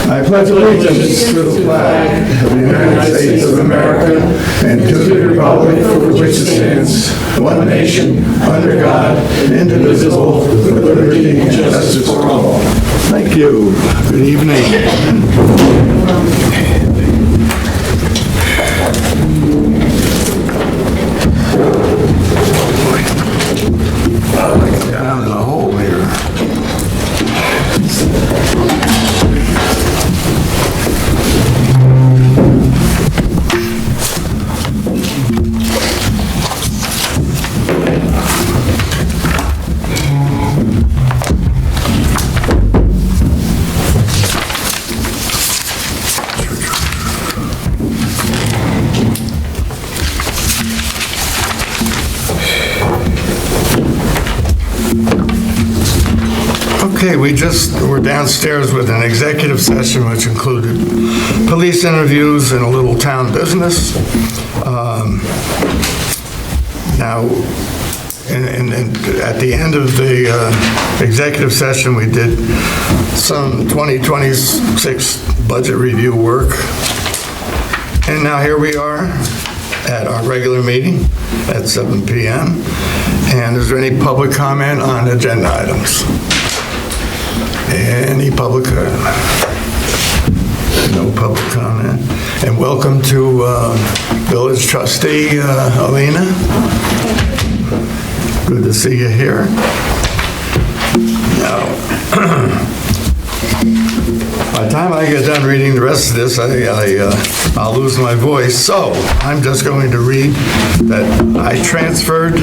I pledge allegiance to the flag of the United States of America and to the republic for which it stands, one nation, under God, indivisible, with liberty and justice for all. Thank you. Good evening. Down in a hole here. Okay, we're downstairs with an executive session which included police interviews and a little town business. Now, at the end of the executive session, we did some 2026 budget review work. And now here we are at our regular meeting at 7 p.m. And is there any public comment on agenda items? Any public comment? No public comment. And welcome to Village Trustee Alina. Good to see you here. Now, by the time I get done reading the rest of this, I'll lose my voice. So I'm just going to read that I transferred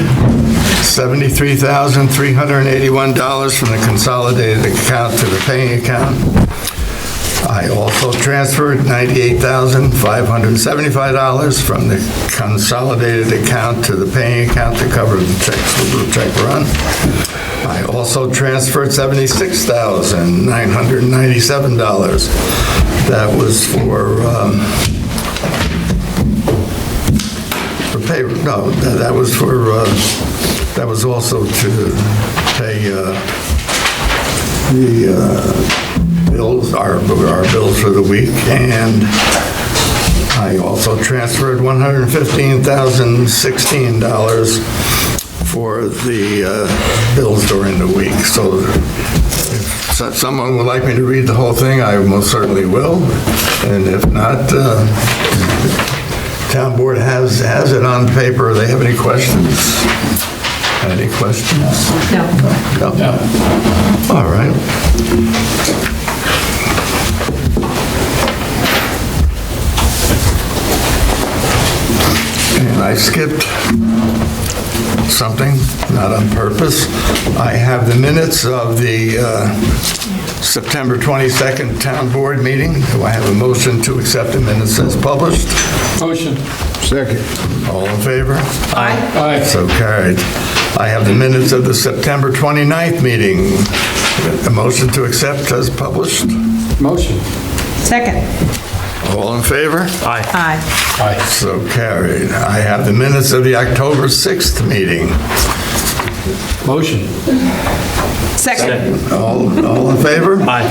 $73,381 from the consolidated account to the paying account. I also transferred $98,575 from the consolidated account to the paying account to cover the check run. I also transferred $76,997. That was for pay. No, that was for. That was also to pay the bills, our bills for the week, and I also transferred $115,016 for the bills during the week. So if someone would like me to read the whole thing, I most certainly will, and if not, town board has it on paper. Do they have any questions? Any questions? No. No. All right. And I skipped something, not on purpose. I have the minutes of the September 22nd Town Board meeting. Do I have a motion to accept the minutes as published? Motion. Second. All in favor? Aye. Aye. So carried. I have the minutes of the September 29th meeting. A motion to accept as published. Motion. Second. All in favor? Aye. Aye. Aye. So carried. I have the minutes of the October 6th meeting. Motion. Second. All in favor? Aye.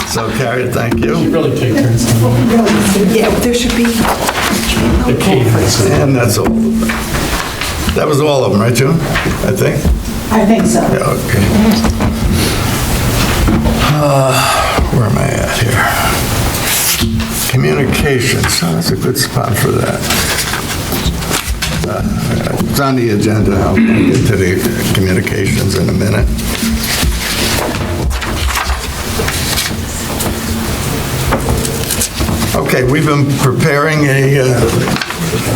So carried, thank you. Really take turns. Yeah, there should be. The cadence. And that's all. That was all of them, right, June? I think? I think so. Yeah, okay. Where am I at here? Communications, oh, that's a good spot for that. It's on the agenda. I'll get to the communications in a minute. Okay, we've been preparing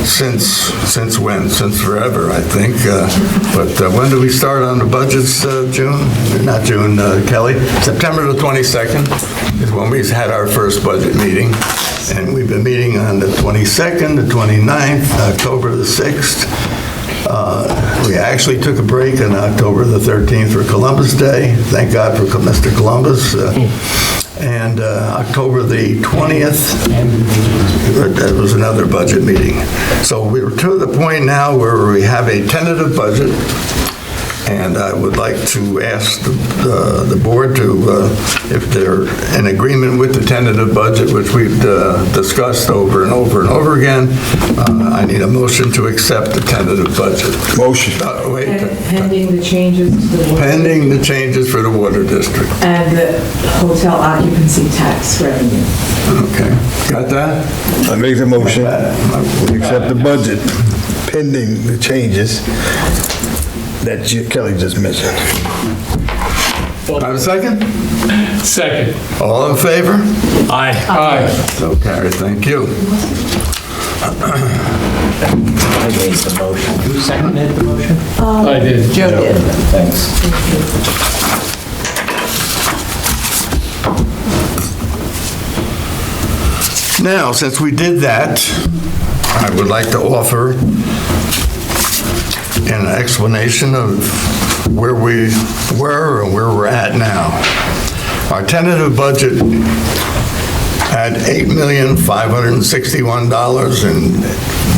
since when? Since forever, I think. But when do we start on the budgets, June? Not June, Kelly. September the 22nd is when we had our first budget meeting. And we've been meeting on the 22nd, the 29th, October the 6th. We actually took a break on October the 13th for Columbus Day. Thank God for Mr. Columbus. And October the 20th, that was another budget meeting. So we're to the point now where we have a tentative budget, And I would like to ask the board to, if they're in agreement with the tentative budget, which we've discussed over and over and over again, I need a motion to accept the tentative budget. Motion. Wait, Pending the changes to the water. pending the changes for the water district. And the hotel occupancy tax revenue. Okay, got that? I make the motion. We accept the budget pending the changes that Kelly just mentioned. I have a second? Second. All in favor? Aye. So carried, thank you. I raised the motion. Who seconded the motion? I did. Joe did. Thanks. Now, since we did that, I would like to offer an explanation of where we were and where we're at now. Our tentative budget had $8,561 and,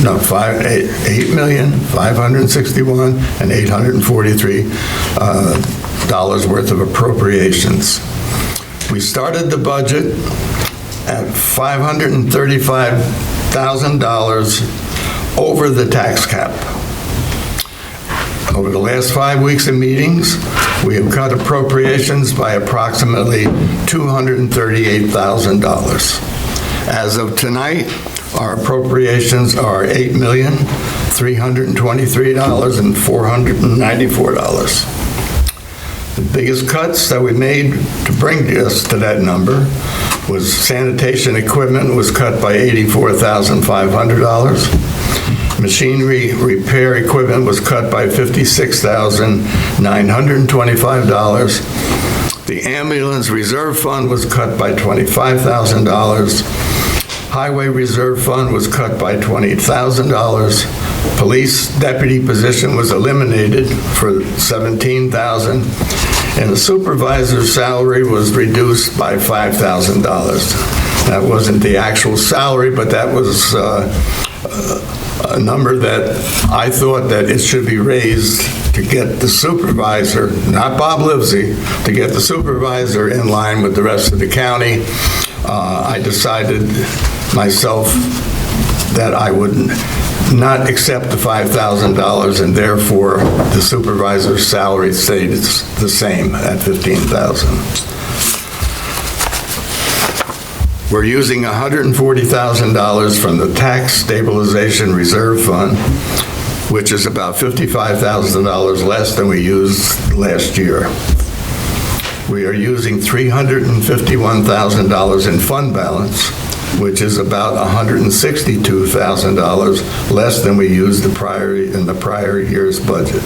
no, $8,561,843 worth of appropriations. We started the budget at $535,000 over the tax cap. Over the last 5 weeks of meetings, we have cut appropriations by approximately $238,000. As of tonight, our appropriations are $8,323,494. The biggest cuts that we made to bring us to that number was sanitation equipment was cut by $84,500. Machinery repair equipment was cut by $56,925. The ambulance reserve fund was cut by $25,000. Highway reserve fund was cut by $20,000. Police deputy position was eliminated for $17,000. And the supervisor's salary was reduced by $5,000. That wasn't the actual salary, but that was a number that I thought that it should be raised to get the supervisor, not Bob Livesey, to get the supervisor in line with the rest of the county. I decided myself that I would not accept the $5,000, and therefore the supervisor's salary stayed the same at $15,000. We're using $140,000 from the Tax Stabilization Reserve Fund, which is about $55,000 less than we used last year. We are using $351,000 in fund balance, which is about $162,000 less than we used in the prior year's budget.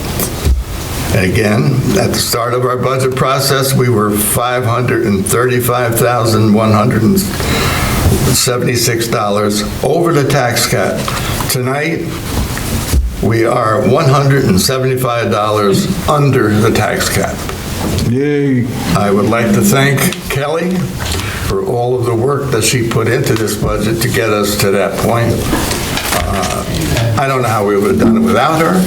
And again, at the start of our budget process, we were $535,176 over the tax cap. Tonight, we are $175 under the tax cap. Yay. I would like to thank Kelly for all of the work that she put into this budget to get us to that point. I don't know how we would have done it without her,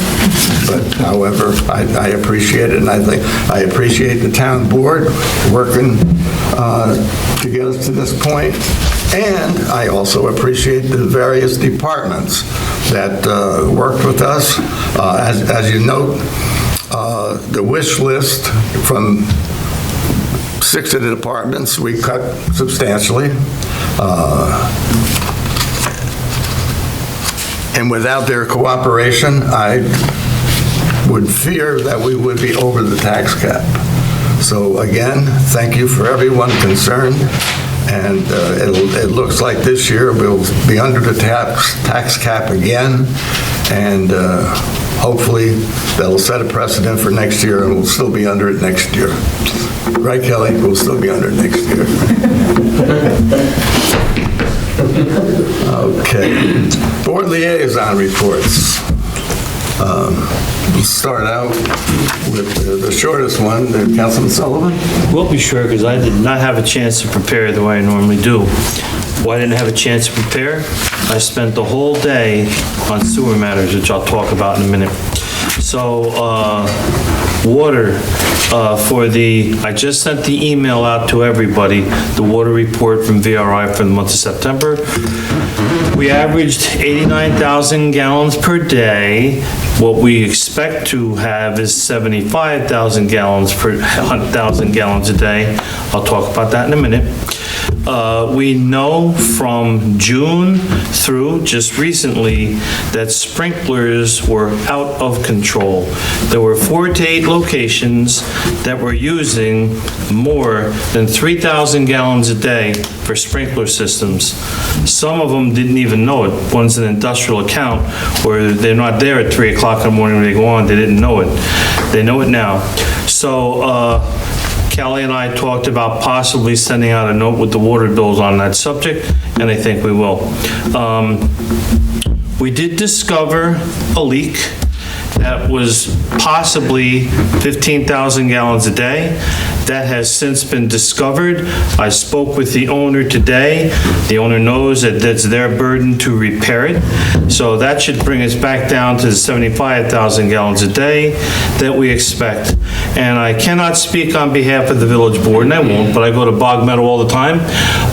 but however, I appreciate it, and I think I appreciate the town board working to get us to this point. And I also appreciate the various departments that worked with us. As you note, the wish list from 6 of the departments, we cut substantially. And without their cooperation, I would fear that we would be over the tax cap. So again, thank you for everyone concerned. And it looks like this year we'll be under the tax cap again. And hopefully that'll set a precedent for next year, and we'll still be under it next year. Right, Kelly? We'll still be under it next year. Okay. Board liaison reports. We'll start out with the shortest one, Councilman Sullivan. We'll be sure, because I did not have a chance to prepare the way I normally do. Why I didn't have a chance to prepare? I spent the whole day on sewer matters, which I'll talk about in a minute. So, water I just sent the email out to everybody, the water report from VRI for the month of September. We averaged 89,000 gallons per day. What we expect to have is 75,000 gallons per 100,000 gallons a day. I'll talk about that in a minute. We know from June through just recently that sprinklers were out of control. There were 4 to 8 locations that were using more than 3,000 gallons a day for sprinkler systems. Some of them didn't even know it. One's an industrial account where they're not there at 3 o'clock in the morning when they go on. They didn't know it. They know it now. So, Kelly and I talked about possibly sending out a note with the water bills on that subject, and I think we will. We did discover a leak that was possibly 15,000 gallons a day. That has since been discovered. I spoke with the owner today. The owner knows that that's their burden to repair it. So that should bring us back down to the 75,000 gallons a day that we expect. And I cannot speak on behalf of the village board, and I won't, but I go to Bog Meadow all the time.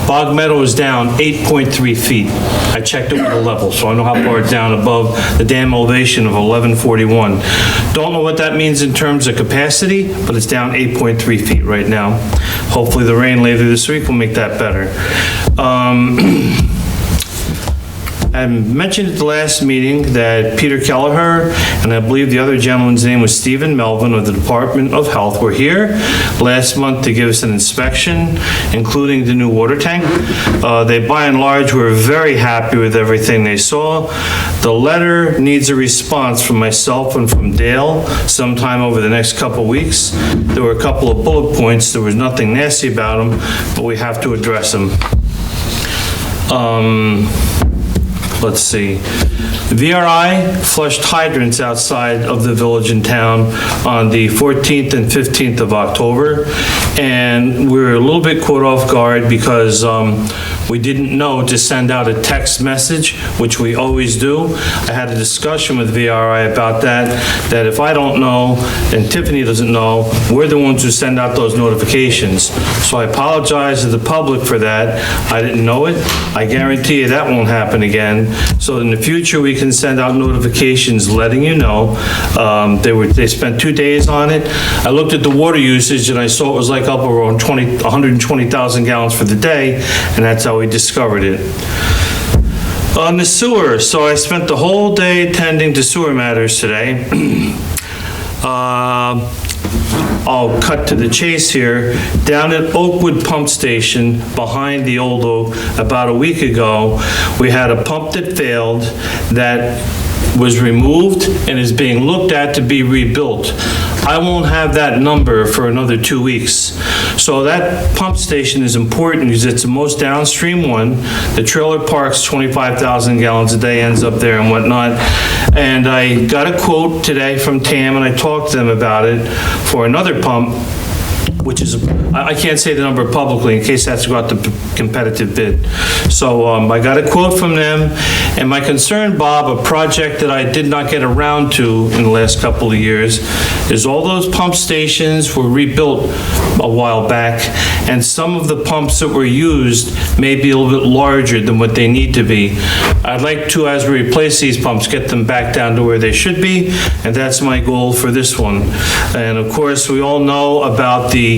Bog Meadow is down 8.3 feet. I checked it with the level, so I know how far it's down above the dam elevation of 1141. Don't know what that means in terms of capacity, but it's down 8.3 feet right now. Hopefully the rain later this week will make that better. I mentioned at the last meeting that Peter Kelleher, and I believe the other gentleman's name was Stephen Melvin of the Department of Health, were here last month to give us an inspection, including the new water tank. They, by and large, were very happy with everything they saw. The letter needs a response from myself and from Dale sometime over the next couple of weeks. There were a couple of bullet points. There was nothing nasty about them, but we have to address them. Let's see. VRI flushed hydrants outside of the village and town on the 14th and 15th of October, and we were a little bit caught off guard because we didn't know to send out a text message, which we always do. I had a discussion with VRI about that if I don't know and Tiffany doesn't know, we're the ones who send out those notifications. So I apologize to the public for that. I didn't know it. I guarantee you that won't happen again. So in the future, we can send out notifications letting you know. They spent 2 days on it. I looked at the water usage and I saw it was like up around 120,000 gallons for the day, and that's how we discovered it. On the sewer, so I spent the whole day attending to sewer matters today. I'll cut to the chase here. Down at Oakwood Pump Station, behind the old Oak, about a week ago, we had a pump that failed that was removed and is being looked at to be rebuilt. I won't have that number for another 2 weeks. So that pump station is important because it's the most downstream one. The trailer park's 25,000 gallons a day, ends up there and whatnot. And I got a quote today from TAM, and I talked to them about it for another pump, which is, I can't say the number publicly in case that's got the competitive bid. So I got a quote from them, and my concern, Bob, a project that I did not get around to in the last couple of years, is all those pump stations were rebuilt a while back, and some of the pumps that were used may be a little bit larger than what they need to be. I'd like to, as we replace these pumps, get them back down to where they should be, and that's my goal for this one. And of course, we all know about the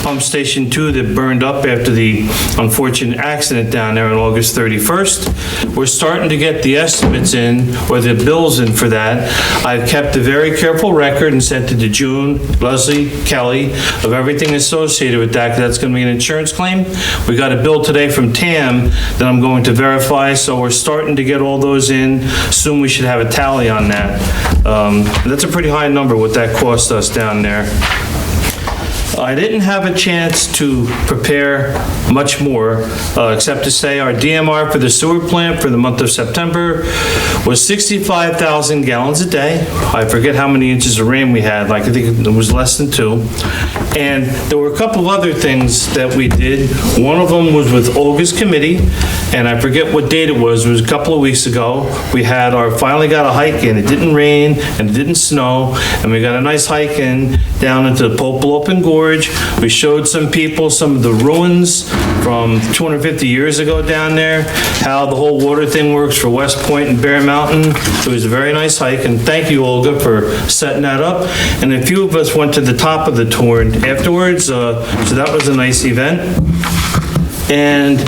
pump station 2 that burned up after the unfortunate accident down there on August 31st. We're starting to get the estimates in, or the bills in for that. I've kept a very careful record and sent it to June, Leslie, Kelly, of everything associated with that, 'cause that's gonna be an insurance claim. We got a bill today from TAM that I'm going to verify, so we're starting to get all those in. Soon we should have a tally on that. That's a pretty high number, what that cost us down there. I didn't have a chance to prepare much more, except to say our DMR for the sewer plant for the month of September was 65,000 gallons a day. I forget how many inches of rain we had, like I think it was less than 2. And there were a couple of other things that we did. One of them was with Olga's committee, and I forget what date it was a couple of weeks ago. We finally got a hike in. It didn't rain and it didn't snow, and we got a nice hike in down into the Popolopan Gorge. We showed some people some of the ruins from 250 years ago down there, how the whole water thing works for West Point and Bear Mountain. It was a very nice hike, and thank you, Olga, for setting that up. And a few of us went to the top of the torrent afterwards, so that was a nice event. And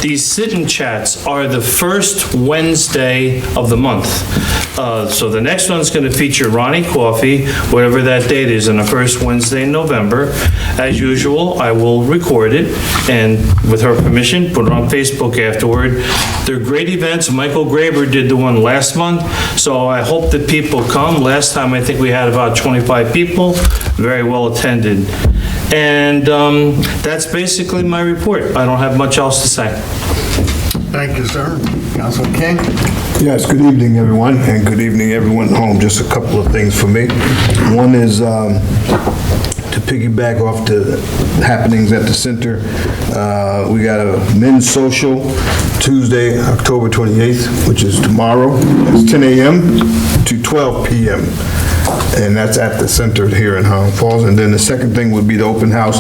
these sit-in chats are the first Wednesday of the month. So the next one's going to feature Ronnie Coffey, whatever that date is, on the first Wednesday in November. As usual, I will record it, and with her permission, put it on Facebook afterward. They're great events. Michael Graber did the one last month, so I hope that people come. Last time, I think we had about 25 people, very well attended. And that's basically my report. I don't have much else to say. Thank you, sir. Councilman King? Yes, good evening, everyone, and good evening, everyone at home. Just a couple of things for me. One is to piggyback off the happenings at the center. We got a men's social Tuesday, October 28th, which is tomorrow. It's 10 a.m. to 12 p.m. And that's at the center here in Highland Falls. And then the second thing would be the open house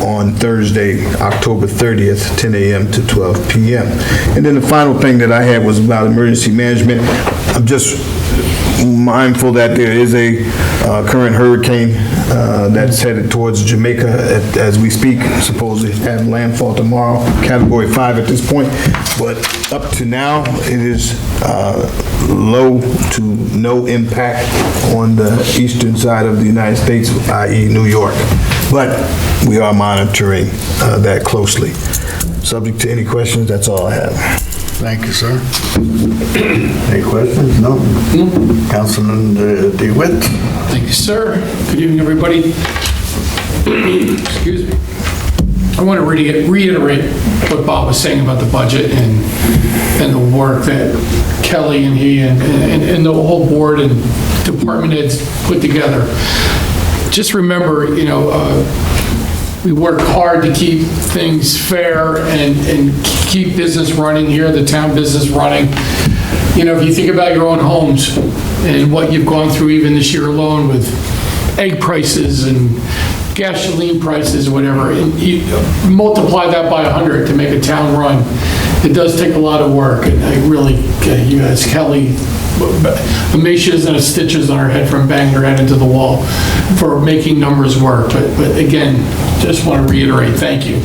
on Thursday, October 30th, 10 a.m. to 12 p.m. And then the final thing that I had was about emergency management. I'm just mindful that there is a current hurricane that's headed towards Jamaica as we speak, supposedly having landfall tomorrow, Category 5 at this point. But up to now, it is low to no impact on the eastern side of the United States, i.e. New York. But we are monitoring that closely. Subject to any questions, that's all I have. Thank you, sir. Any questions? No? Councilman DeWitt? Thank you, sir. Good evening, everybody. Excuse me. I want to reiterate what Bob was saying about the budget and the work that Kelly and he and the whole board and department heads put together. Just remember, we work hard to keep things fair and keep business running here, the town business running. If you think about your own homes and what you've gone through even this year alone with egg prices and gasoline prices, whatever, and you multiply that by 100 to make a town run, it does take a lot of work. And I really, you guys, Kelly, Amisha isn't a stitches on her head from banging her head into the wall for making numbers work. But again, just want to reiterate, thank you.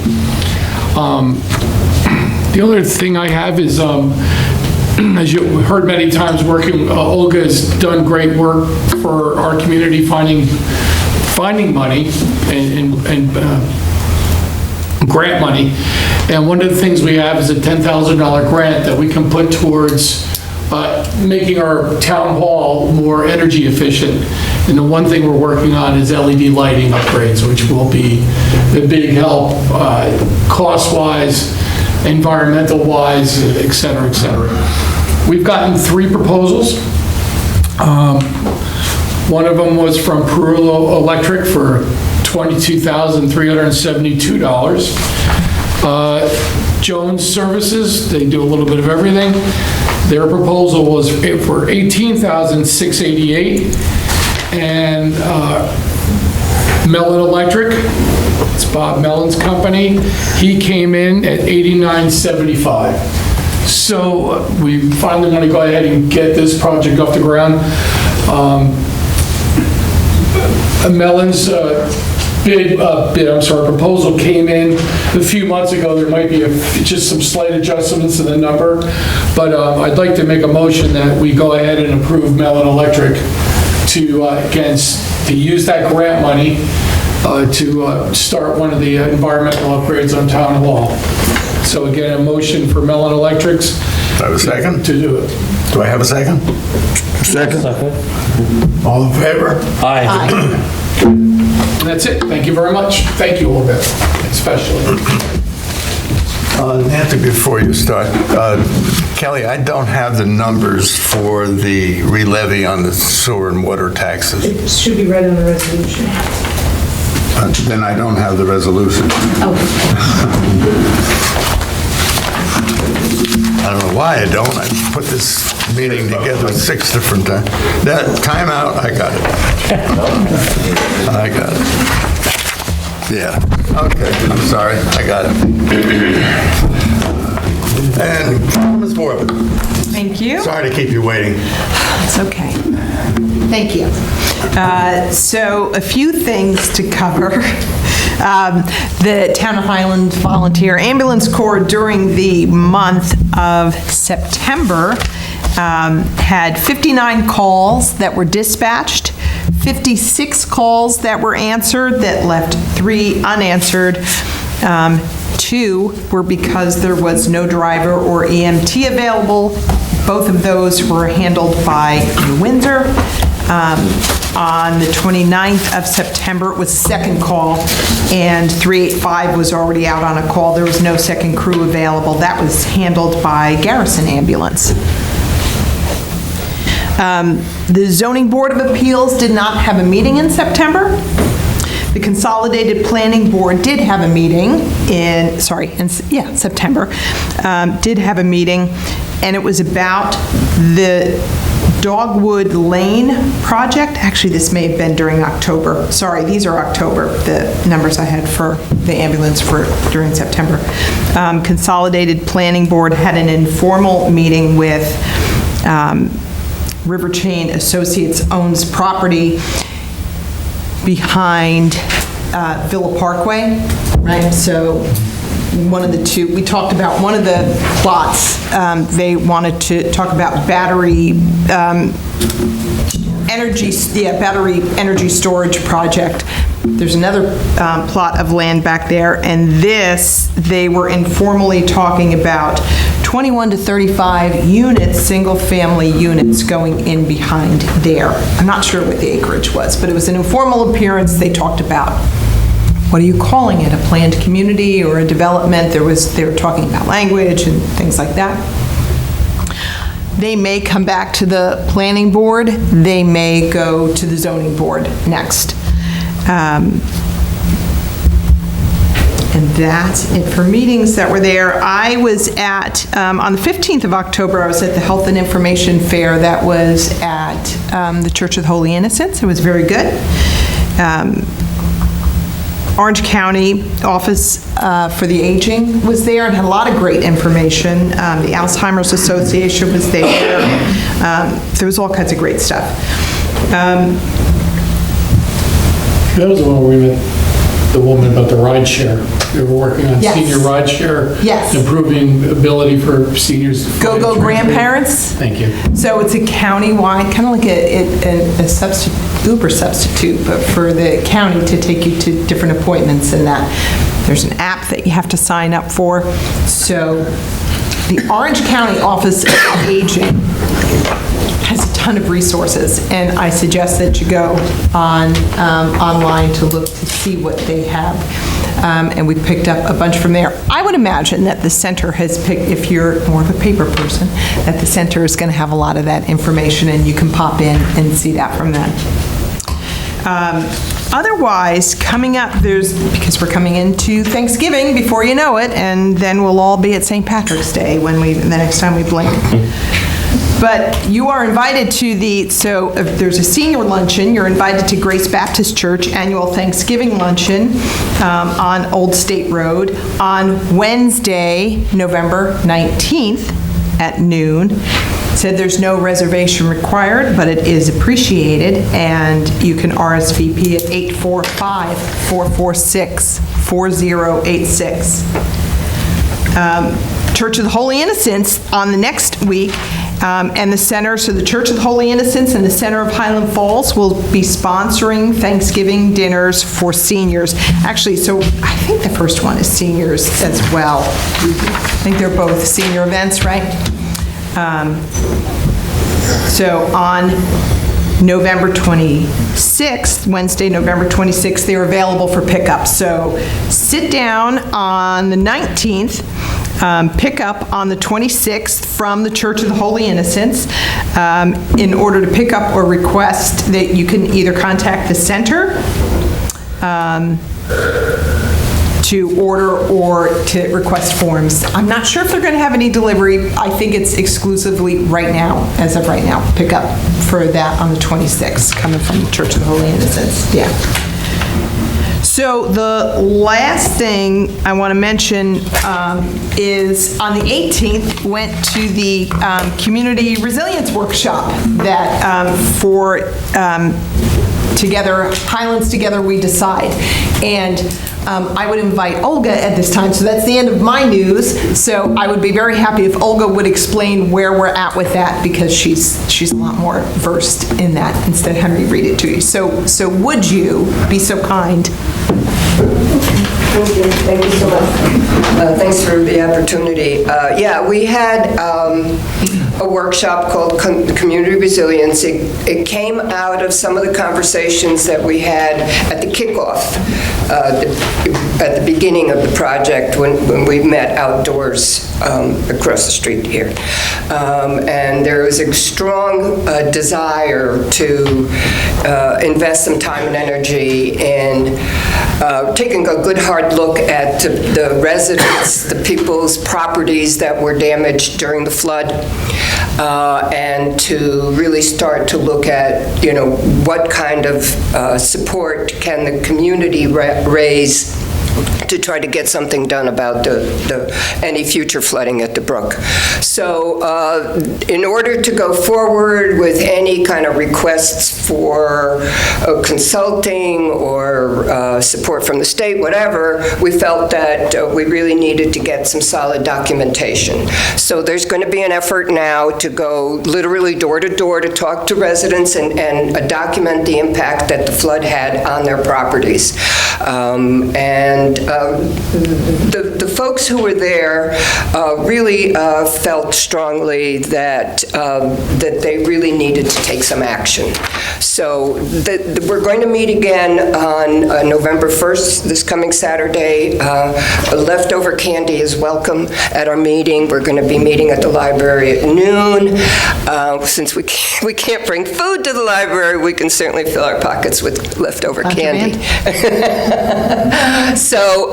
The other thing I have is, as you heard many times working, Olga has done great work for our community finding money and grant money. And one of the things we have is a $10,000 grant that we can put towards making our town hall more energy efficient. And the one thing we're working on is LED lighting upgrades, which will be a big help cost-wise, environmental-wise, et cetera, et cetera. We've gotten 3 proposals. One of them was from Perulo Electric for $22,372. Jones Services, they do a little bit of everything. Their proposal was for $18,688. And Mellon Electric, it's Bob Mellon's company, he came in at $89,775. So we finally want to go ahead and get this project off the ground. Mellon's proposal came in a few months ago. There might be just some slight adjustments to the number, but I'd like to make a motion that we go ahead and approve Mellon Electric to use that grant money to start one of the environmental upgrades on Town Hall. So again, a motion for Mellon Electrics. Do I have a second? To do it. Do I have a second? Second. All in favor? Aye. And that's it. Thank you very much. Thank you, Olga, especially. Nancy, before you start, Kelly, I don't have the numbers for the re-levy on the sewer and water taxes. It should be read on the resolution. Then I don't have the resolution. Oh, I don't know why I don't. I put this meeting together 6 different times. That timeout, I got it. I got it. Yeah, okay, I'm sorry, I got it. And Ms. Boyle, Thank you. sorry to keep you waiting. It's okay. Thank you. So a few things to cover. The Town of Highlands Volunteer Ambulance Corps during the month of September had 59 calls that were dispatched, 56 calls that were answered that left 3 unanswered. 2 were because there was no driver or EMT available. Both of those were handled by New Windsor. On the 29th of September, it was a second call, and 385 was already out on a call. There was no second crew available. That was handled by Garrison Ambulance. The Zoning Board of Appeals did not have a meeting in September. The Consolidated Planning Board did have a meeting in September, did have a meeting, and it was about the Dogwood Lane project. Actually, this may have been during October. Sorry, these are October, the numbers I had for the ambulance for during September. Consolidated Planning Board had an informal meeting with River Chain Associates owns property behind Villa Parkway, right? So one of the two, we talked about one of the plots, they wanted to talk about battery energy storage project. There's another plot of land back there, and this, they were informally talking about 21 to 35 units, single-family units going in behind there. I'm not sure what the acreage was, but it was an informal appearance. They talked about, what are you calling it, a planned community or a development? They were talking about language and things like that. They may come back to the planning board. They may go to the zoning board next. And that's it for meetings that were there. I was at, on the 15th of October, I was at the Health and Information Fair that was at the Church of the Holy Innocents. It was very good. Orange County Office for the Aging was there and had a lot of great information. The Alzheimer's Association was there. There was all kinds of great stuff. That was the one where we met the woman about the ride share. They were working on Yes. senior ride share. Yes. Improving ability for seniors. to find Go-Go transport. Grandparents. Thank you. So it's a county-wide, kind of like a substitute, Uber substitute, but for the county to take you to different appointments and that. There's an app that you have to sign up for. So the Orange County Office of Aging has a ton of resources, and I suggest that you go online to look to see what they have. And we picked up a bunch from there. I would imagine that the center has picked, if you're more of a paper person, that the center is going to have a lot of that information, and you can pop in and see that from them. Otherwise, coming up, because we're coming into Thanksgiving before you know it, and then we'll all be at St. Patrick's Day the next time we blink. But you are invited to so if there's a senior luncheon, you're invited to Grace Baptist Church annual Thanksgiving luncheon on Old State Road on Wednesday, November 19th at noon. Said there's no reservation required, but it is appreciated, and you can RSVP at 845-446-4086. Church of the Holy Innocents on the next week, and the center, so the Church of the Holy Innocents and the Center of Highland Falls will be sponsoring Thanksgiving dinners for seniors. Actually, so I think the first one is seniors as well. I think they're both senior events, right? So on November 26th, Wednesday, November 26th, they're available for pickup. So sit down on the 19th, pick up on the 26th from the Church of the Holy Innocents. In order to pick up or request, that you can either contact the center to order or to request forms. I'm not sure if they're going to have any delivery. I think it's exclusively right now, as of right now, pick up for that on the 26th, coming from the Church of the Holy Innocents. Yeah. So the last thing I want to mention is on the 18th, went to the Community Resilience Workshop that for Together, Highlands Together We Decide. And I would invite Olga at this time, so that's the end of my news. So I would be very happy if Olga would explain where we're at with that, because she's a lot more versed in that, instead of Henry read it to you. So would you be so kind? Thank you so much. Thanks for the opportunity. Yeah, we had a workshop called Community Resilience. It came out of some of the conversations that we had at the kickoff, at the beginning of the project, when we met outdoors across the street here. And there was a strong desire to invest some time and energy in taking a good hard look at the residents, the people's properties that were damaged during the flood, and to really start to look at, what kind of support can the community raise to try to get something done about any future flooding at the brook. So in order to go forward with any kind of requests for consulting or support from the state, whatever, we felt that we really needed to get some solid documentation. So there's going to be an effort now to go literally door to door to talk to residents and document the impact that the flood had on their properties. And the folks who were there really felt strongly that they really needed to take some action. So we're going to meet again on November 1st, this coming Saturday. Leftover candy is welcome at our meeting. We're going to be meeting at the library at noon. Since we can't bring food to the library, we can certainly fill our pockets with leftover candy. So,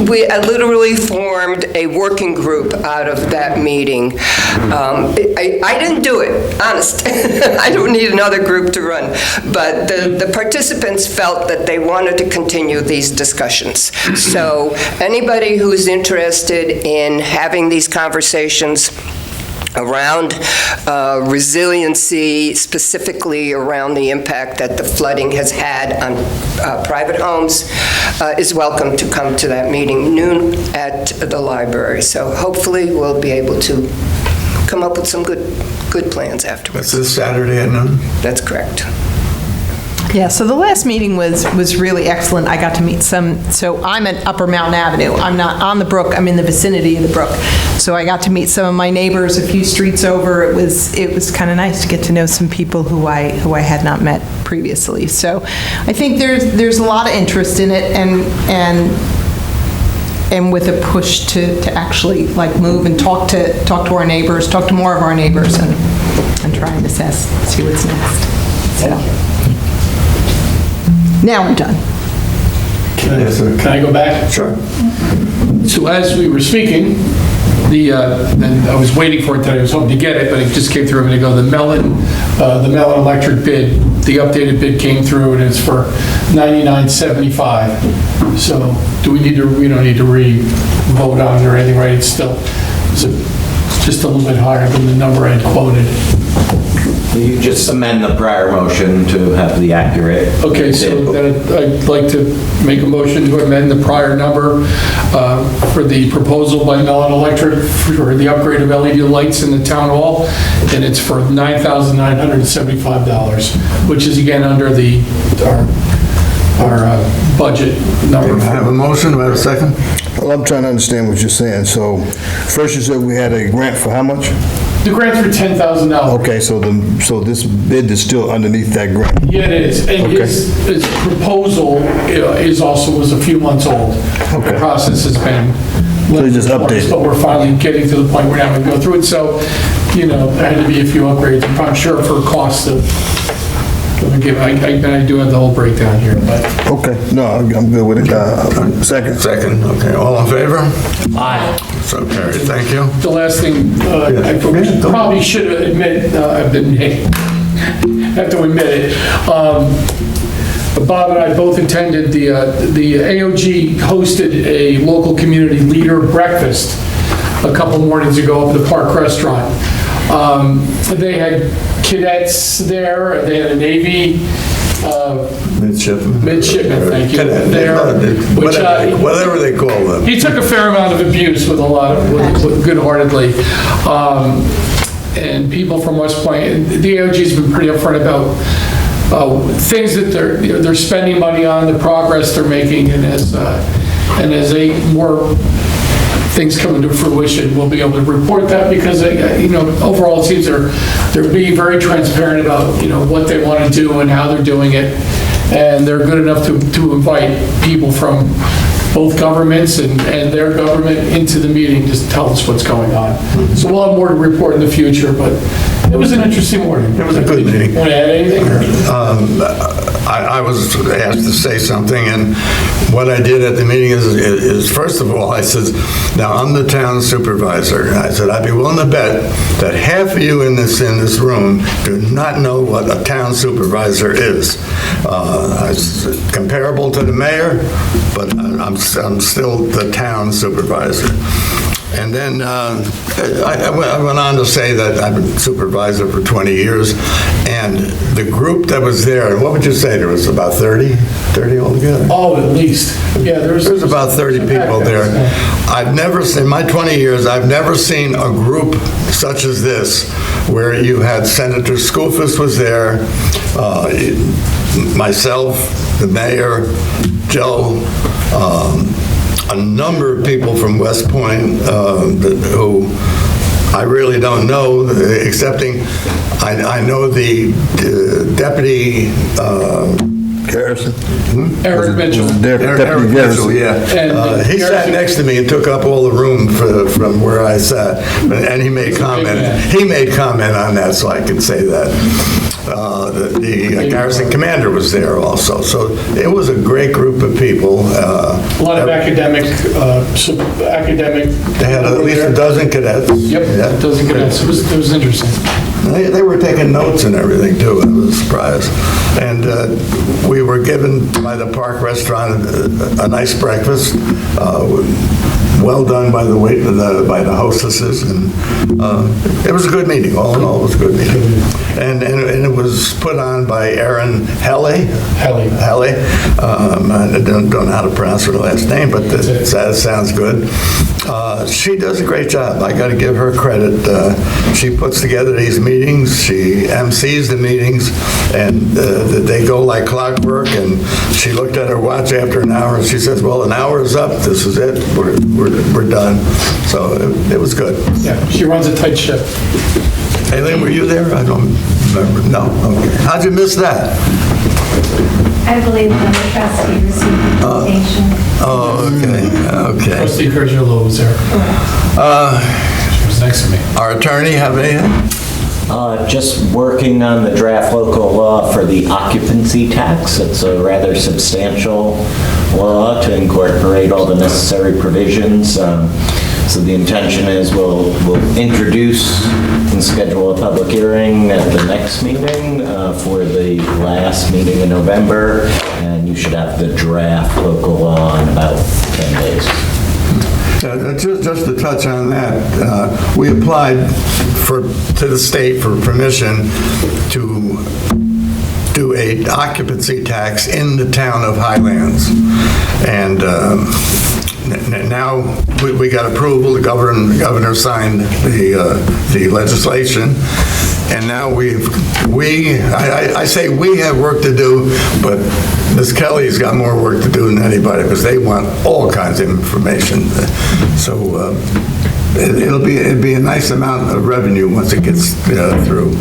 we literally formed a working group out of that meeting. I didn't do it, honest. I don't need another group to run. But the participants felt that they wanted to continue these discussions. So anybody who's interested in having these conversations around resiliency, specifically around the impact that the flooding has had on private homes, is welcome to come to that meeting noon at the library. So hopefully we'll be able to come up with some good plans afterwards. That's this Saturday at noon? That's correct. Yeah, so the last meeting was really excellent. I got to meet so I'm at Upper Mountain Avenue. I'm not on the brook, I'm in the vicinity of the brook. So I got to meet some of my neighbors a few streets over. It was kind of nice to get to know some people who I had not met previously. So I think there's a lot of interest in it, and with a push to actually move and talk to our neighbors, talk to more of our neighbors, and try and assess, see what's next. So. Now we're done. Can I go back? Sure. So as we were speaking, and I was waiting for it today, I was hoping to get it, but it just came through a minute ago. The Mellon Electric bid, the updated bid came through, and it's for $99.75. So we don't need to re-vote on it or anything, right? It's just a little bit higher than the number I had quoted. You just amend the prior motion to have the accurate. Okay, so then I'd like to make a motion to amend the prior number for the proposal by Mellon Electric for the upgrade of LED lights in the town hall, and it's for $9,975, which is again under our budget number. I have a motion, do I have a second? Well, I'm trying to understand what you're saying. So first you said we had a grant for how much? The grant's for $10,000. Okay, so this bid is still underneath that grant? Yeah, it is. And Okay. his proposal was a few months old. Okay. The process has been. So you just updated. But we're finally getting to the point where now we go through it. So, there had to be a few upgrades. I'm sure for cost of, I do have the whole breakdown here, but. Okay, no, I'm good with it. Second. Second, okay, all in favor? Aye. So carried, thank you. The last thing, I probably should admit, have to admit it. Bob and I both attended the AOG hosted a local community leader breakfast a couple mornings ago up at the Park Restaurant. They had cadets there, they had a Navy midshipman, thank you, there. Which, Whatever they call them. he took a fair amount of abuse with good-heartedly. And people from West Point, and the AOG's been pretty upfront about things that they're spending money on, the progress they're making, and as more things come into fruition, we'll be able to report that because, overall it seems they're being very transparent about, what they want to do and how they're doing it. And they're good enough to invite people from both governments and their government into the meeting just to tell us what's going on. So we'll have more to report in the future, but it was an interesting morning. It was a good meeting. Want to add anything? I was asked to say something, and what I did at the meeting is first of all, I said, now I'm the town supervisor. I said, I'd be willing to bet that half of you in this room do not know what a town supervisor is. It's comparable to the mayor, but I'm still the town supervisor. And then I went on to say that I've been supervisor for 20 years, and the group that was there, what would you say, there was about 30 altogether? Oh, at least. Yeah, There was about 30 people there. I've never, in my 20 years, I've never seen a group such as this, where you had Senator Skoufis was there, myself, the mayor, Joe, a number of people from West Point who I really don't know, excepting I know the deputy. Garrison? Eric Mitchell. Eric Mitchell, yeah. And he sat next to me and took up all the room from where I sat, and he made comment. He made comment on that, so I can say that. The garrison commander was there also, so it was a great group of people. A lot of academic. They had at least a dozen cadets. Yep, a dozen cadets. It was interesting. They were taking notes and everything too. I was surprised. And we were given by the Park Restaurant a nice breakfast, well done by the hostesses, and it was a good meeting. All in all, it was a good meeting. And it was put on by Erin Helly. I don't know how to pronounce her last name, but that sounds good. She does a great job. I got to give her credit. She puts together these meetings. She MCs the meetings, and they go like clockwork. And she looked at her watch after an hour, and she says, "Well, an hour is up. This is it. We're done." So it was good. Yeah, she runs a tight ship. Aileen, were you there? I don't remember. No. Okay. How'd you miss that? I believe the trustee received the invitation. Oh, okay. Trustee Kurgelo was there. She was next to me. Our attorney have anything? Just working on the draft local law for the occupancy tax. It's a rather substantial law to incorporate all the necessary provisions. So the intention is we'll introduce and schedule a public hearing at the next meeting for the last meeting in November, and you should have the draft local law in about 10 days. Just to touch on that, we applied to the state for permission to do a occupancy tax in the town of Highlands. And now we got approval. The governor signed the legislation, And now I say we have work to do, but Ms. Kelly's got more work to do than anybody because they want all kinds of information. So it'd be a nice amount of revenue once it gets through.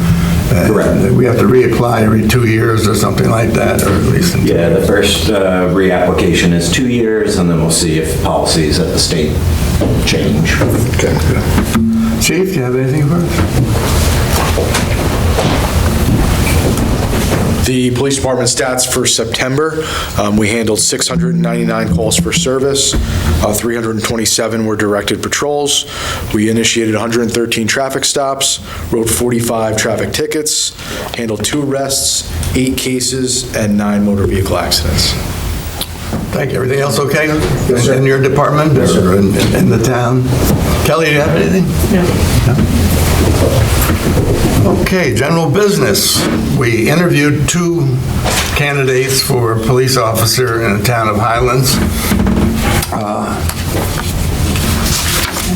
Correct. We have to reapply every 2 years or something like that, or at least. Yeah, the first reapplication is 2 years, and then we'll see if policies at the state change. Okay. Chief, do you have anything for us? The police department stats for September, we handled 699 calls for service, 327 were directed patrols, we initiated 113 traffic stops, wrote 45 traffic tickets, handled 2 arrests, 8 cases, and 9 motor vehicle accidents. Thank you. Everything else okay in your department or in the town? Kelly, do you have anything? No. Okay, general business. We interviewed 2 candidates for police officer in the town of Highlands.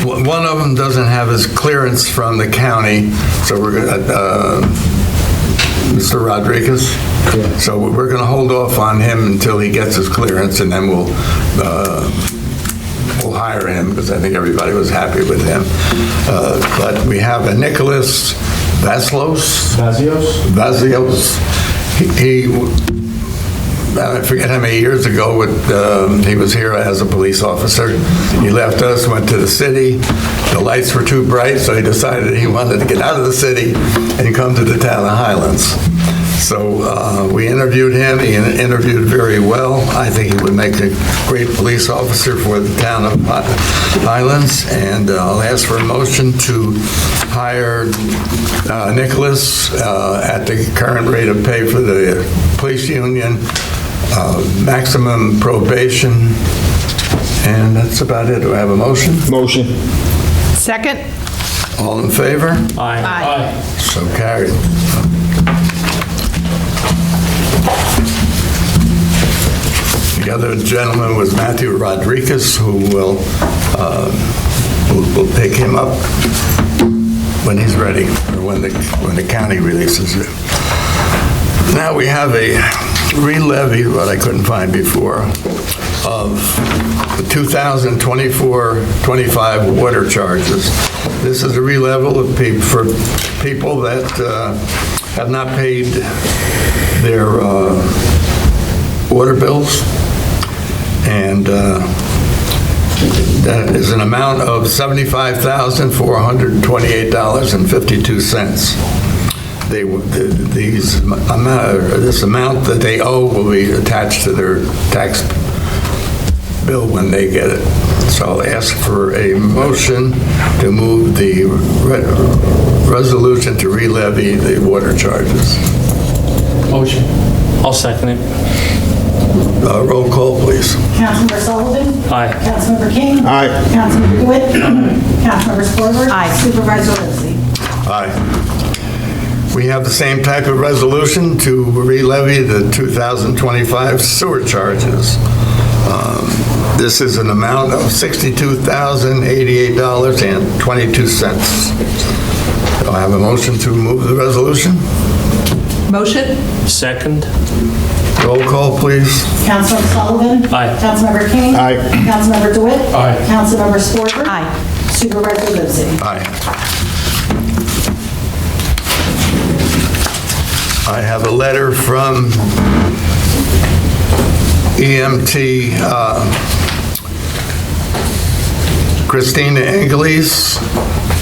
One of them doesn't have his clearance from the county, so we're going to, Mr. Rodriguez. So we're going to hold off on him until he gets his clearance, and then we'll hire him because I think everybody was happy with him. But we have a Nicholas Vazios. I forget how many years ago he was here as a police officer. He left us, went to the city. The lights were too bright, so he decided he wanted to get out of the city and come to the town of Highlands. So we interviewed him. He interviewed very well. I think he would make a great police officer for the town of Highlands. And I'll ask for a motion to hire Nicholas at the current rate of pay for the police union, maximum probation, and that's about it. Do I have a motion? Motion. Second? All in favor? Aye. So carried. The other gentleman was Matthew Rodriguez, who will we'll pick him up when he's ready, or when the county releases it. Now we have a re-levy, what I couldn't find before, of the 2024-25 water charges. This is a re-level for people that have not paid their water bills, and that is an amount of $75,428.52. This amount that they owe will be attached to their tax bill when they get it. So I'll ask for a motion to move the resolution to re-levy the water charges. Motion. I'll second it. Roll call, please. Councilmember Sullivan? Aye. Councilmember King? Aye. Councilmember DeWitt? Councilmember Scorber? Aye. Supervisor Lindsay? Aye. We have the same type of resolution to re-levy the 2025 sewer charges. This is an amount of $62,088.22. Do I have a motion to move the resolution? Motion? Second. Roll call, please. Councilmember Sullivan? Aye. Councilmember King? Aye. Councilmember DeWitt? Aye. Councilmember Scorber? Aye. Supervisor Lindsay? Aye. I have a letter from EMT Christina Angeles.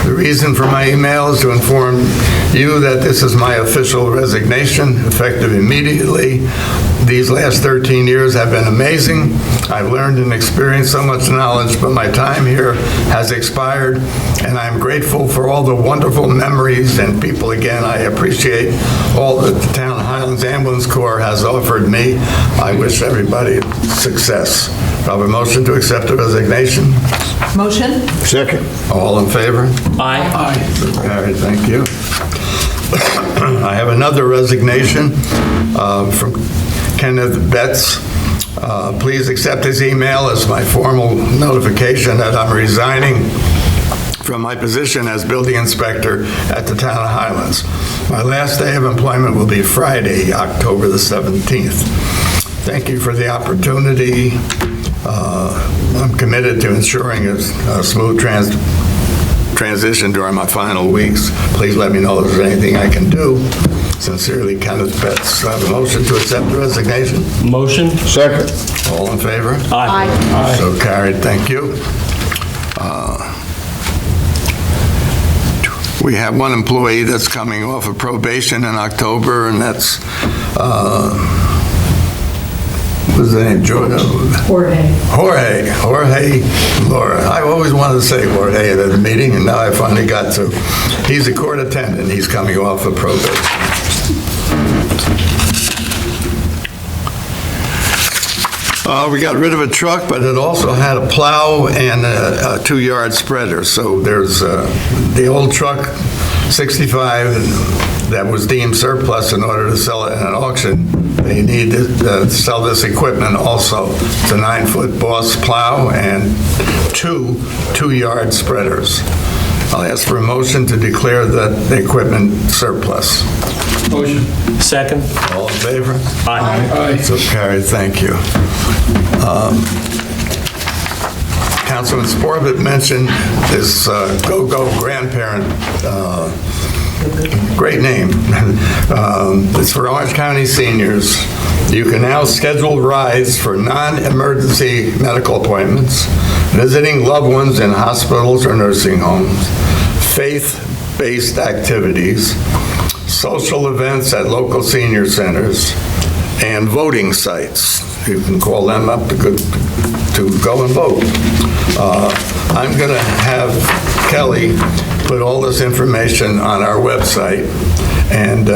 The reason for my email is to inform you that this is my official resignation, effective immediately. These last 13 years have been amazing. I've learned and experienced so much knowledge, but my time here has expired, and I'm grateful for all the wonderful memories and people. Again, I appreciate all that the Town of Highlands Ambulance Corps has offered me. I wish everybody success. Do I have a motion to accept the resignation? Motion? Second. All in favor? Aye. All right, thank you. I have another resignation from Kenneth Betts. Please accept his email as my formal notification that I'm resigning from my position as building inspector at the town of Highlands. My last day of employment will be Friday, October the 17th. Thank you for the opportunity. I'm committed to ensuring a smooth transition during my final weeks. Please let me know if there's anything I can do. Sincerely, Kenneth Betts. I have a motion to accept the resignation. Motion? Second. All in favor? Aye. So carried, thank you. We have one employee that's coming off of probation in October, and that's, what's his name, Jordan? Jorge Laura. I always wanted to say Jorge at the meeting, and now I finally got to. He's a court attendant. He's coming off of probation. We got rid of a truck, but it also had a plow and a 2-yard spreader. So there's the old truck, 65, that was deemed surplus in order to sell it at an auction. They need to sell this equipment also. It's a 9-foot Boss plow and 2-yard spreaders. I'll ask for a motion to declare the equipment surplus. Motion. Second? All in favor? Aye. Aye. So carried, thank you. Councilman Sporvit mentioned this Go-Go grandparent, great name. It's for Orange County seniors. You can now schedule rides for non-emergency medical appointments, visiting loved ones in hospitals or nursing homes, faith-based activities, social events at local senior centers, and voting sites. You can call them up to go and vote. I'm going to have Kelly put all this information on our website, and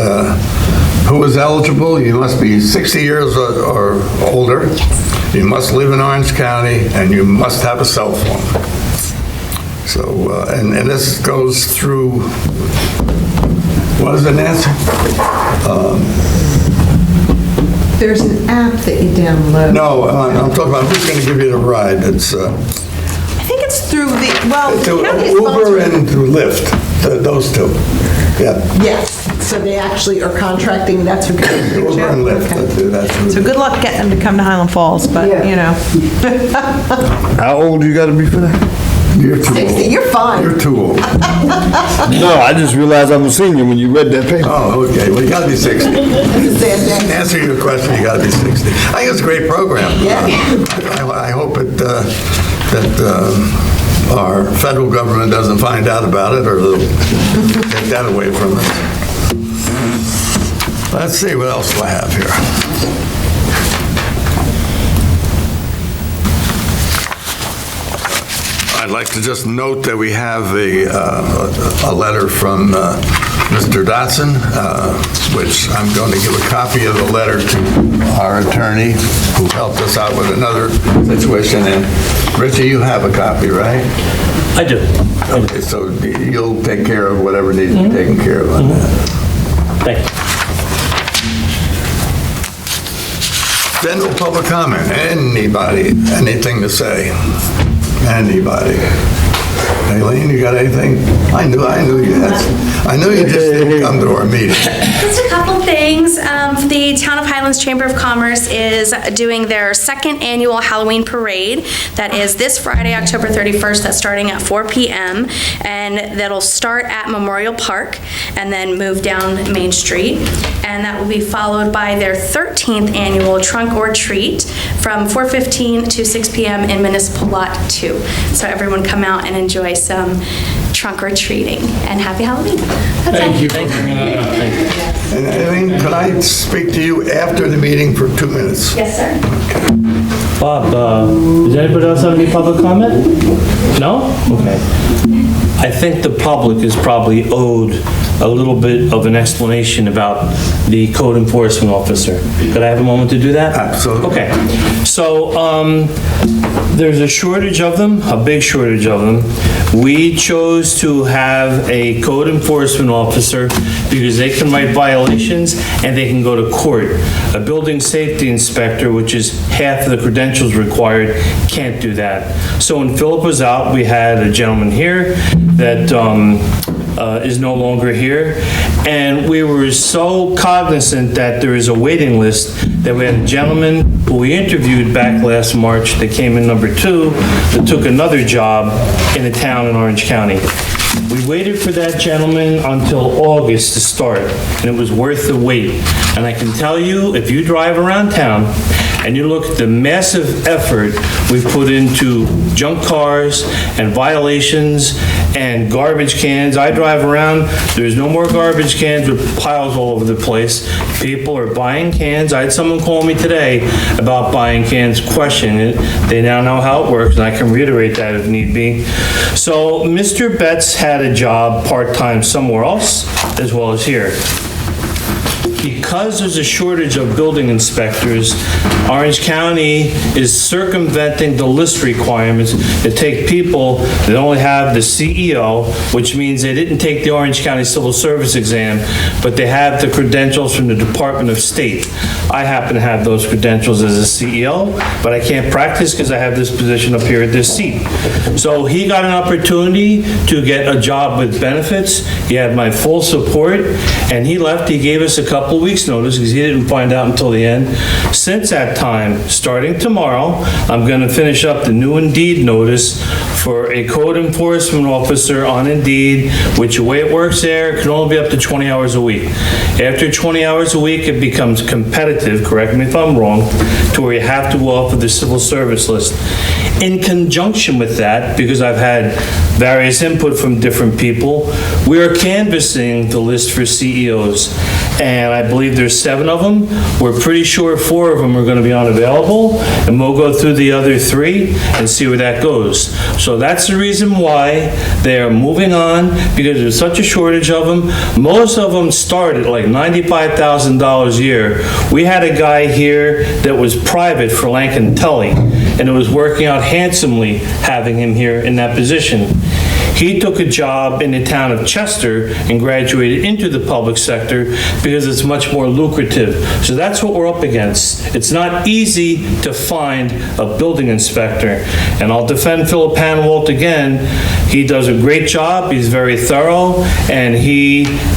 who is eligible? You must be 60 years or older. You must live in Orange County, and you must have a cell phone. So, and this goes through, what is it, Nancy? There's an app that you download. No, I'm talking about who's going to give you the ride. It's I think it's through the, well, the county is Uber sponsoring. and through Lyft, those two. Yeah. Yes, so they actually are contracting, that's who can do it. Uber and Lyft. Okay. That's who. So good luck getting them to come to Highland Falls, but, you know. How old you gotta be for that? You're too 60, old. you're fine. You're too old. No, I just realized I'm a senior when you read that paper. Oh, okay. Well, you got to be 60. To answer your question, you got to be 60. I think it's a great program. Yeah. I hope that our federal government doesn't find out about it, or they'll take that away from us. Let's see what else do I have here. I'd like to just note that we have a letter from Mr. Dotson, which I'm going to give a copy of the letter to our attorney who helped us out with another situation. And Richie, you have a copy, right? I do. Okay, so you'll take care of whatever needs to be taken care of on that. Thank you. General public comment. Anybody, anything to say? Anybody? Aileen, you got anything? I knew you had. I knew you just didn't come to our meeting. Just a couple things. The Town of Highlands Chamber of Commerce is doing their second annual Halloween parade. That is this Friday, October 31st. That's starting at 4 p.m. And that'll start at Memorial Park and then move down Main Street. And that will be followed by their 13th annual Trunk or Treat from 4:15 to 6 p.m. in Municipal Lot 2. So everyone come out and enjoy some trunk or treating, and happy Halloween. That's Thank all. you for bringing that up. Thank you. And Aileen, could I speak to you after the meeting for 2 minutes? Yes, sir. Bob, does anybody else have any public comment? No? Okay. I think the public is probably owed a little bit of an explanation about the code enforcement officer. Could I have a moment to do that? Absolutely. Okay. So, there's a shortage of them, a big shortage of them. We chose to have a code enforcement officer because they can write violations and they can go to court. A building safety inspector, which is half of the credentials required, can't do that. So when Philip was out, we had a gentleman here that is no longer here. And we were so cognizant that there is a waiting list that we had a gentleman who we interviewed back last March that came in number 2 that took another job in a town in Orange County. We waited for that gentleman until August to start, and it was worth the wait. And I can tell you, if you drive around town and you look at the massive effort we put into junk cars and violations and garbage cans. I drive around, there's no more garbage cans with piles all over the place. People are buying cans. I had someone call me today about buying cans, questioning it. They now know how it works, and I can reiterate that if need be. So Mr. Betts had a job part-time somewhere else, as well as here. Because there's a shortage of building inspectors, Orange County is circumventing the list requirements to take people that only have the CEO, which means they didn't take the Orange County Civil Service exam, but they have the credentials from the Department of State. I happen to have those credentials as a CEO, but I can't practice because I have this position up here at this seat. So he got an opportunity to get a job with benefits. He had my full support, and he left. He gave us a couple weeks notice because he didn't find out until the end. Since that time, starting tomorrow, I'm going to finish up the new Indeed notice for a code enforcement officer on Indeed, which the way it works there, can only be up to 20 hours a week. After 20 hours a week, it becomes competitive, correct me if I'm wrong, to where you have to go off of the civil service list. In conjunction with that, because I've had various input from different people, we are canvassing the list for CEOs. And I believe there's 7 of them. We're pretty sure 4 of them are going to be unavailable, and we'll go through the other 3 and see where that goes. So that's the reason why they are moving on, because there's such a shortage of them. Most of them start at like $95,000 a year. We had a guy here that was private for Lankin Tully, and it was working out handsomely having him here in that position. He took a job in the town of Chester and graduated into the public sector because it's much more lucrative. So that's what we're up against. It's not easy to find a building inspector. And I'll defend Philip Hanwalt again. He does a great job. He's very thorough, and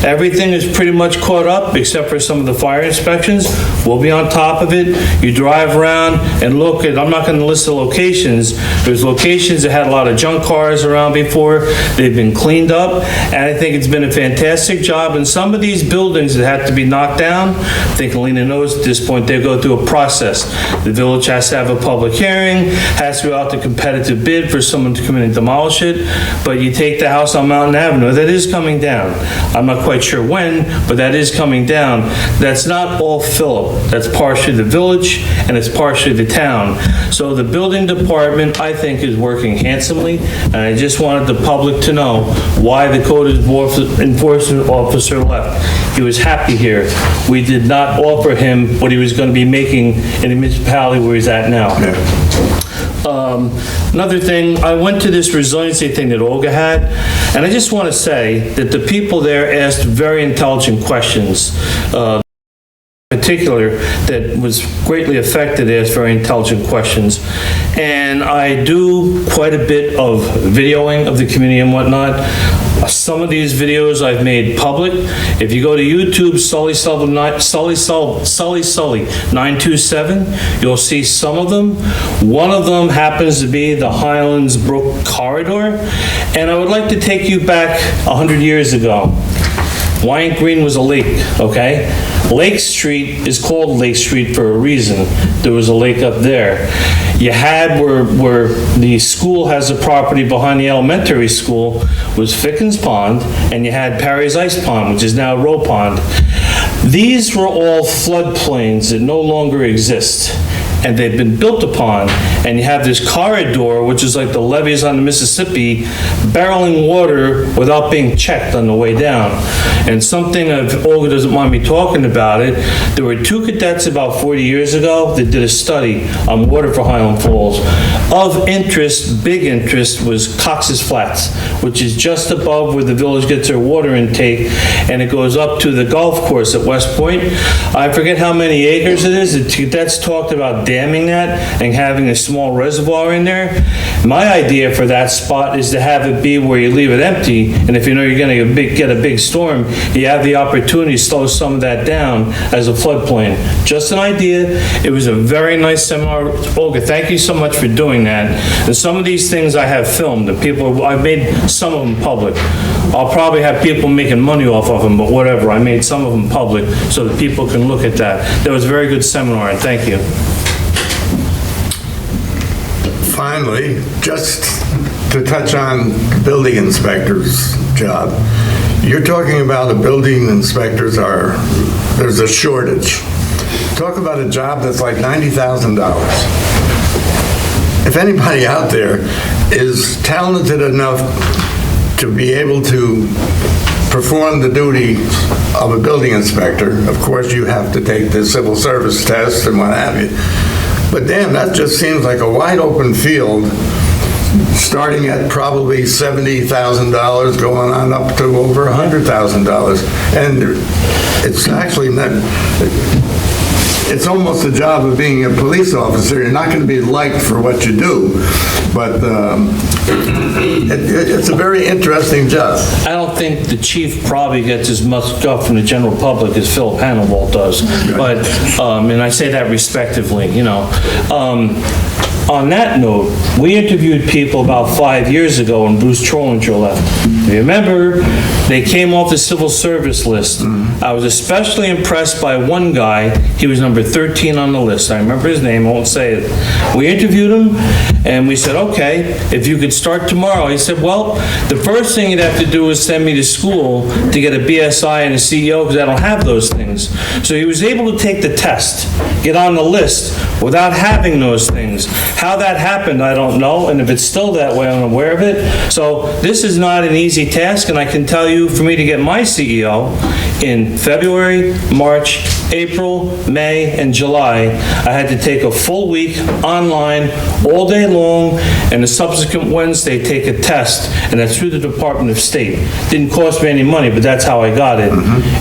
everything is pretty much caught up except for some of the fire inspections. We'll be on top of it. You drive around and look at, I'm not going to list the locations. There's locations that had a lot of junk cars around before. They've been cleaned up, and I think it's been a fantastic job. And some of these buildings that have to be knocked down, I think Alina knows at this point, they go through a process. The village has to have a public hearing, has to go out to competitive bid for someone to come in and demolish it. But you take the house on Mountain Avenue, that is coming down. I'm not quite sure when, but that is coming down. That's not all Philip. That's partially the village, and it's partially the town. So the building department, I think, is working handsomely, and I just wanted the public to know why the code enforcement officer left. He was happy here. We did not offer him what he was going to be making in the municipality where he's at now. Another thing, I went to this resiliency thing that Olga had, and I just want to say that the people there asked very intelligent questions. Particular that was greatly affected, asked very intelligent questions. And I do quite a bit of videoing of the community and whatnot. Some of these videos I've made public. If you go to YouTube, Sully 927, you'll see some of them. One of them happens to be the Highlands Brook Corridor. And I would like to take you back 100 years ago. Wyant Green was a lake, okay? Lake Street is called Lake Street for a reason. There was a lake up there. You had where the school has a property behind the elementary school was Fickens Pond, and you had Perry's Ice Pond, which is now Roe Pond. These were all floodplains that no longer exist, and they've been built upon, and you have this corridor, which is like the levees on the Mississippi, barreling water without being checked on the way down. And something, if Olga doesn't mind me talking about it, there were 2 cadets about 40 years ago that did a study on water for Highland Falls. Of interest, big interest, was Cox's Flats, which is just above where the village gets their water intake, and it goes up to the golf course at West Point. I forget how many acres it is. The cadets talked about damming that and having a small small reservoir in there. My idea for that spot is to have it be where you leave it empty, and if you know you're gonna get a big storm, you have the opportunity to slow some of that down as a floodplain. Just an idea. It was a very nice seminar. Olga, thank you so much for doing that. And some of these things I have filmed, and I've made some of them public. I'll probably have people making money off of them, but whatever. I made some of them public so that people can look at that. That was a very good seminar, and thank you. Finally, just to touch on the building inspector's job. You're talking about the building inspectors there's a shortage. Talk about a job that's like $90,000. If anybody out there is talented enough to be able to perform the duty of a building inspector, of course you have to take the civil service test and what have you. But damn, that just seems like a wide open field, starting at probably $70,000, going on up to over $100,000. And it's actually not, it's almost the job of being a police officer. You're not going to be liked for what you do, but it's a very interesting job. I don't think the chief probably gets as much stuff from the general public as Philip Hannibal does, but, and I say that respectively, you know. On that note, we interviewed people about 5 years ago when Bruce Trollinger left. You remember, they came off the civil service list. I was especially impressed by one guy. He was number 13 on the list. I remember his name, I won't say it. We interviewed him, and we said, okay, if you could start tomorrow. He said, well, the first thing you'd have to do is send me to school to get a BSI and a CEO, because I don't have those things. So he was able to take the test, get on the list, without having those things. How that happened, I don't know, and if it's still that way, I'm aware of it. So this is not an easy task, and I can tell you, for me to get my CEO in February, March, April, May, and July, I had to take a full week online, all day long, and the subsequent Wednesday take a test, and that's through the Department of State. Didn't cost me any money, but that's how I got it,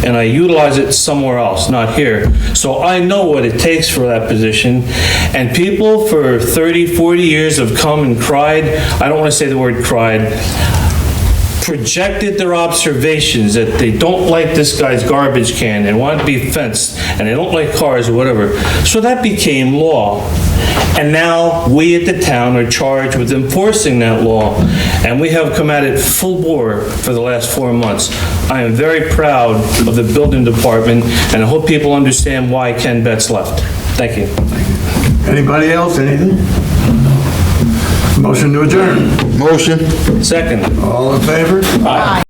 and I utilize it somewhere else, not here. So I know what it takes for that position, and people for 30, 40 years have come and cried, I don't want to say the word cried, projected their observations that they don't like this guy's garbage can, they want to be fenced, and they don't like cars or whatever. So that became law. And now we at the town are charged with enforcing that law, and we have come at it full bore for the last 4 months. I am very proud of the building department, and I hope people understand why Ken Betts left. Thank you. Anybody else, anything? Motion to adjourn. Motion. Second. All in favor? Aye.